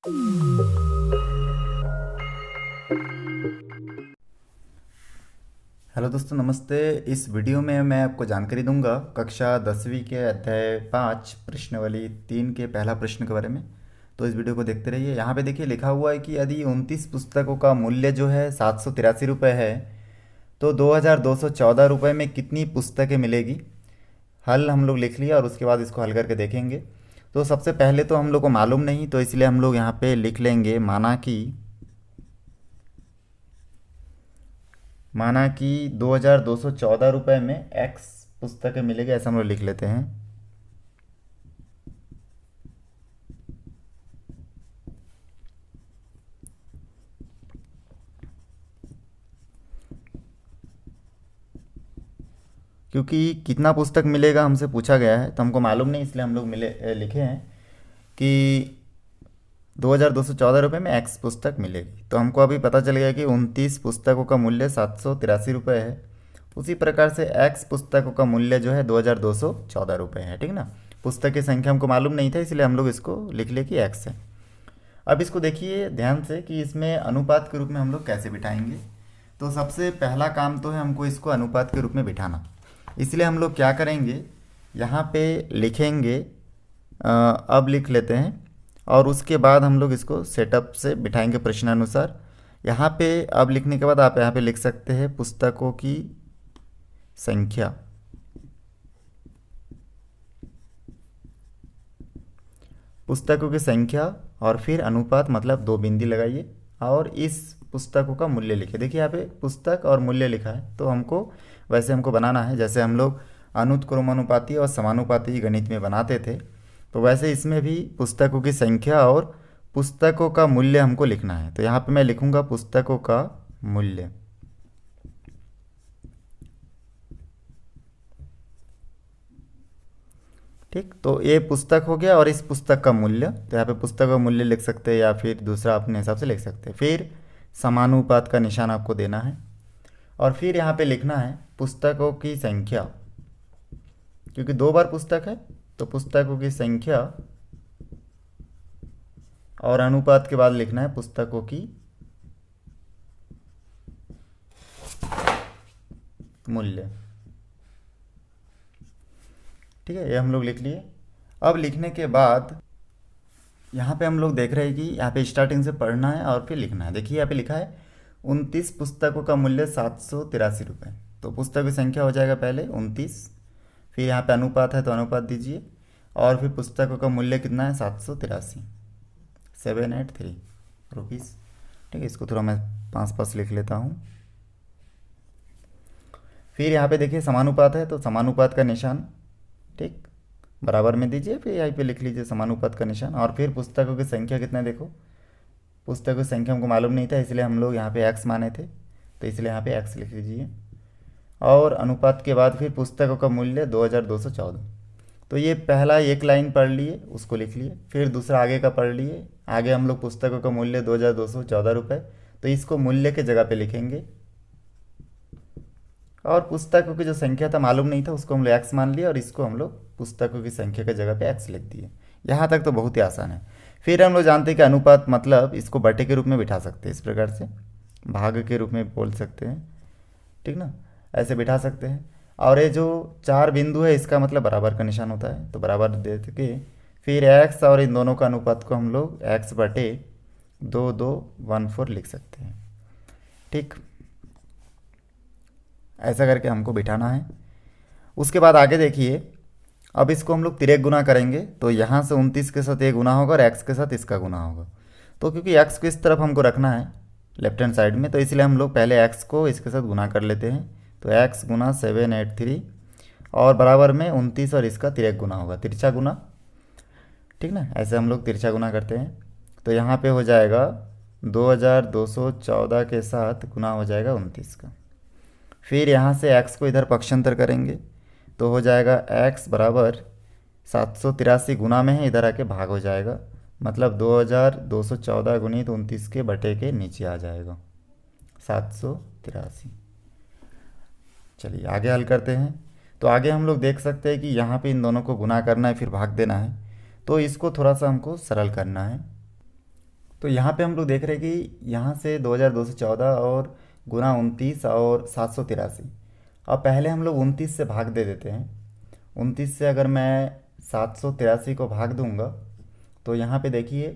Hello दोस्तों, नमस्ते। इस वीडियो में मैं आपको जानकारी दूंगा कक्षा 10वीं के अध्याय 5 प्रश्नावली 3 के पहला प्रश्न के बारे में। तो इस वीडियो को देखते रहिए। यहाँ पे देखिए लिखा हुआ है कि यदि 29 पुस्तकों का मूल्य जो है 783 रुपये है तो 2214 रुपये में कितनी पुस्तकें मिलेगी। हल हम लोग लिख लिया और उसके बाद इसको हल करके देखेंगे। तो सबसे पहले तो हम लोग को मालूम नहीं, तो इसलिए हम लोग यहाँ पे लिख लेंगे माना कि 2214 रुपये में एक्स पुस्तकें मिलेगी, ऐसा हम लोग लिख लेते हैं। क्योंकि कितना पुस्तक मिलेगा हमसे पूछा गया है तो हमको मालूम नहीं, इसलिए हम लोग लिखे हैं कि 2214 रुपये में एक्स पुस्तक मिलेगी। तो हमको अभी पता चल गया कि 29 पुस्तकों का मूल्य 783 रुपये है। उसी प्रकार से एक्स पुस्तकों का मूल्य जो है 2214 रुपये है, ठीक ना। पुस्तक की संख्या हमको मालूम नहीं था, इसलिए हम लोग इसको लिख ले कि एक्स है। अब इसको देखिए ध्यान से कि इसमें अनुपात के रूप में हम लोग कैसे बिठाएंगे। तो सबसे पहला काम तो है हमको इसको अनुपात के रूप में बिठाना। इसलिए हम लोग क्या करेंगे, यहाँ पे लिखेंगे, अब लिख लेते हैं और उसके बाद हम लोग इसको सेटअप से बिठाएंगे प्रश्नानुसार। यहाँ पे अब लिखने के बाद आप यहाँ पे लिख सकते हैं पुस्तकों की संख्या। पुस्तकों की संख्या और फिर अनुपात, मतलब 2 बिंदी लगाइए और इस पुस्तकों का मूल्य लिखिए। देखिए यहाँ पे पुस्तक और मूल्य लिखा है, तो वैसे हमको बनाना है जैसे हम लोग अनुत्क्रमानुपाती और समानुपाती गणित में बनाते थे। तो वैसे इसमें भी पुस्तकों की संख्या और पुस्तकों का मूल्य हमको लिखना है। तो यहाँ पे मैं लिखूंगा पुस्तकों का मूल्य। ठीक, तो ये पुस्तक हो गया और इस पुस्तक का मूल्य। तो यहाँ पे पुस्तक का मूल्य लिख सकते हैं या फिर दूसरा अपने हिसाब से लिख सकते हैं। फिर समानुपात का निशान आपको देना है और फिर यहाँ पे लिखना है पुस्तकों की संख्या, क्योंकि 2 बार पुस्तक है तो पुस्तकों की संख्या और अनुपात के बाद लिखना है पुस्तकों की मूल्य। ठीक है, ये हम लोग लिख लिए। अब लिखने के बाद यहाँ पे हम लोग देख रहे हैं कि यहाँ पे स्टार्टिंग से पढ़ना है और फिर लिखना है। देखिए यहाँ पे लिखा है 29 पुस्तकों का मूल्य 783 रुपये। तो पुस्तक की संख्या हो जाएगा पहले 29, फिर यहाँ पे अनुपात है तो अनुपात दीजिए और फिर पुस्तकों का मूल्य कितना है 783, 783 रुपीज़। ठीक है, इसको थोड़ा मैं 5 लिख लेता हूँ। फिर यहाँ पे देखिए समानुपात है तो समानुपात का निशान, ठीक, बराबर में दीजिए। फिर यहाँ पे लिख लीजिए समानुपात का निशान और फिर पुस्तकों की संख्या कितना है, देखो पुस्तकों की संख्या हमको मालूम नहीं था, इसलिए हम लोग यहाँ पे एक्स माने थे, तो इसलिए यहाँ पे एक्स लिख लीजिए। और अनुपात के बाद फिर पुस्तकों का मूल्य 2214। तो ये पहला एक लाइन पढ़ लिए, उसको लिख लिए। फिर दूसरा आगे का पढ़ लिए। आगे हम लोग पुस्तकों का मूल्य 2214 रुपये, तो इसको मूल्य के जगह पे लिखेंगे। और पुस्तकों की जो संख्या था मालूम नहीं था, उसको हम लोग एक्स मान लिया और इसको हम लोग पुस्तकों की संख्या की जगह पे एक्स लिख दिए। यहाँ तक तो बहुत ही आसान है। फिर हम लोग जानते हैं कि अनुपात मतलब इसको बटे के रूप में बिठा सकते हैं, इस प्रकार से भाग के रूप में बोल सकते हैं, ठीक ना, ऐसे बिठा सकते हैं। और ये जो 4 बिंदु है इसका मतलब बराबर का निशान होता है, तो बराबर दे के फिर एक्स और इन दोनों का अनुपात को हम लोग एक्स बटे 2214 लिख सकते हैं। ठीक, ऐसा करके हमको बिठाना है। उसके बाद आगे देखिए, अब इसको हम लोग तिर्यक गुना करेंगे। तो यहाँ से 29 के साथ ये गुना होगा और एक्स के साथ इसका गुना होगा। तो क्योंकि एक्स को इस तरफ हमको रखना है लेफ्ट हैंड साइड में, तो इसलिए हम लोग पहले एक्स को इसके साथ गुना कर लेते हैं। तो एक्स गुना 783 और बराबर में 29 और इसका तिर्यक गुना होगा, तिरछा गुना, ठीक ना। ऐसे हम लोग तिरछा गुना करते हैं। तो यहाँ पे हो जाएगा 2214 के साथ गुना हो जाएगा 29 का। फिर यहाँ से x को इधर पक्षांतर करेंगे तो हो जाएगा x बराबर 783 गुना में है, इधर आके भाग हो जाएगा, मतलब 2214 गुणित 29 के बटे के नीचे आ जाएगा 783। चलिए आगे हल करते हैं। तो आगे हम लोग देख सकते हैं कि यहाँ पे इन दोनों को गुना करना है फिर भाग देना है। तो इसको थोड़ा सा हमको सरल करना है। तो यहाँ पे हम लोग देख रहे हैं कि यहाँ से 2214 और गुना 29 और 783। अब पहले हम लोग 29 से भाग दे देते हैं। 29 से अगर मैं 783 को भाग दूंगा तो यहाँ पे देखिए,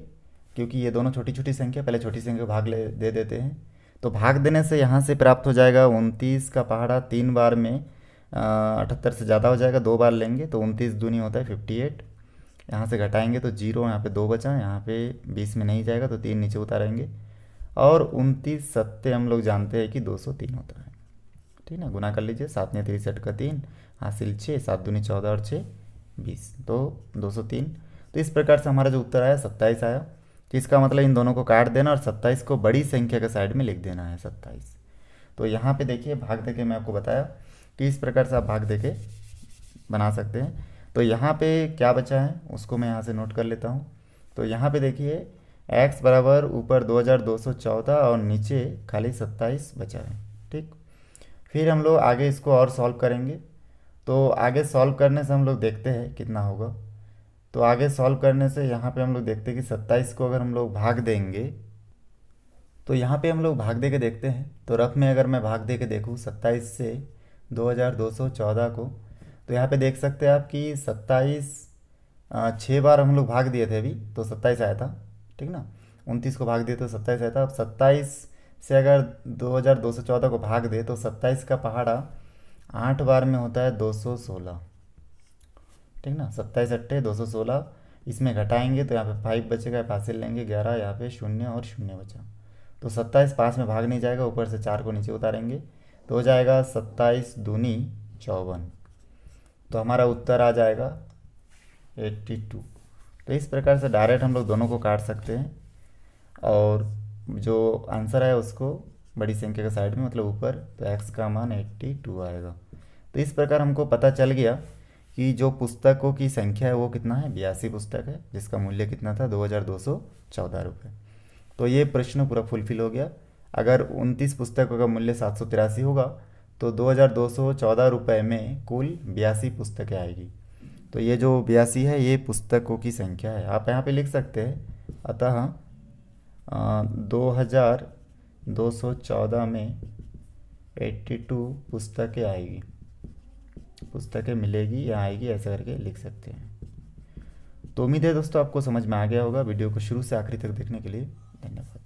क्योंकि ये दोनों छोटी छोटी संख्या, पहले छोटी संख्या को भाग ले दे देते हैं। तो भाग देने से यहाँ से प्राप्त हो जाएगा 29 का पहाड़ा 3 बार में 78 से ज़्यादा हो जाएगा, 2 बार लेंगे तो 29 दूनी होता है 58। यहाँ से घटाएंगे तो जीरो, यहाँ पे 2 बचा, यहाँ पे 20 में नहीं जाएगा तो 3 नीचे उतारेंगे। और 29 सत्ते हम लोग जानते हैं कि 203 होता है। ठीक ना, गुना कर लीजिए, 7 ने 63 का 3 हासिल 6, 7 दूनी 14 और 6 20, तो 203। तो इस प्रकार से हमारा जो उत्तर आया 27 आया। तो इसका मतलब इन दोनों को काट देना और 27 को बड़ी संख्या के साइड में लिख देना है 27। तो यहाँ पे देखिए भाग दे के मैं आपको बताया कि इस प्रकार से आप भाग दे के बना सकते हैं। तो यहाँ पे क्या बचा है उसको मैं यहाँ से नोट कर लेता हूँ। तो यहाँ पे देखिए x बराबर ऊपर 2214 और नीचे खाली 27 बचा है। ठीक, फिर हम लोग आगे इसको और सॉल्व करेंगे। तो आगे सॉल्व करने से हम लोग देखते हैं कितना होगा। तो आगे सॉल्व करने से यहाँ पे हम लोग देखते हैं कि 27 को अगर हम लोग भाग देंगे, तो यहाँ पे हम लोग भाग दे के देखते हैं। तो रफ में अगर मैं भाग दे के देखूँ 27 से 2214 को, तो यहाँ पे देख सकते हैं आप कि 27 6 बार हम लोग भाग दिए थे अभी, तो 27 आया था। ठीक ना, 29 को भाग दिए तो 27 आया था। अब 27 से अगर 2214 को भाग दे तो 27 का पहाड़ा 8 बार में होता है 216। ठीक ना, 27 अट्ठे 216, इसमें घटाएंगे तो यहाँ पे 5 बचेगा, फासिल लेंगे 11, यहाँ पे 0 और 0 बचा। तो 27 5 में भाग नहीं जाएगा, ऊपर से 4 को नीचे उतारेंगे तो हो जाएगा 27 दूनी 54। तो हमारा उत्तर आ जाएगा 82। तो इस प्रकार से डायरेक्ट हम लोग दोनों को काट सकते हैं और जो आंसर है उसको बड़ी संख्या के साइड में मतलब ऊपर, तो x का मान 82 आएगा। तो इस प्रकार हमको पता चल गया कि जो पुस्तकों की संख्या है वो कितना है, 82 पुस्तक है, जिसका मूल्य कितना था 2214 रुपये। तो ये प्रश्न पूरा फुलफिल हो गया। अगर 29 पुस्तकों का मूल्य 783 होगा तो 2214 रुपये में कुल 82 पुस्तकें आएगी। तो ये जो 82 है ये पुस्तकों की संख्या है, आप यहाँ पे लिख सकते हैं। अतः 2214 में 82 पुस्तकें आएगी, पुस्तकें मिलेगी या आएगी, ऐसा करके लिख सकते हैं। तो उम्मीद है दोस्तों आपको समझ में आ गया होगा। वीडियो को शुरू से आखिरी तक देखने के लिए धन्यवाद।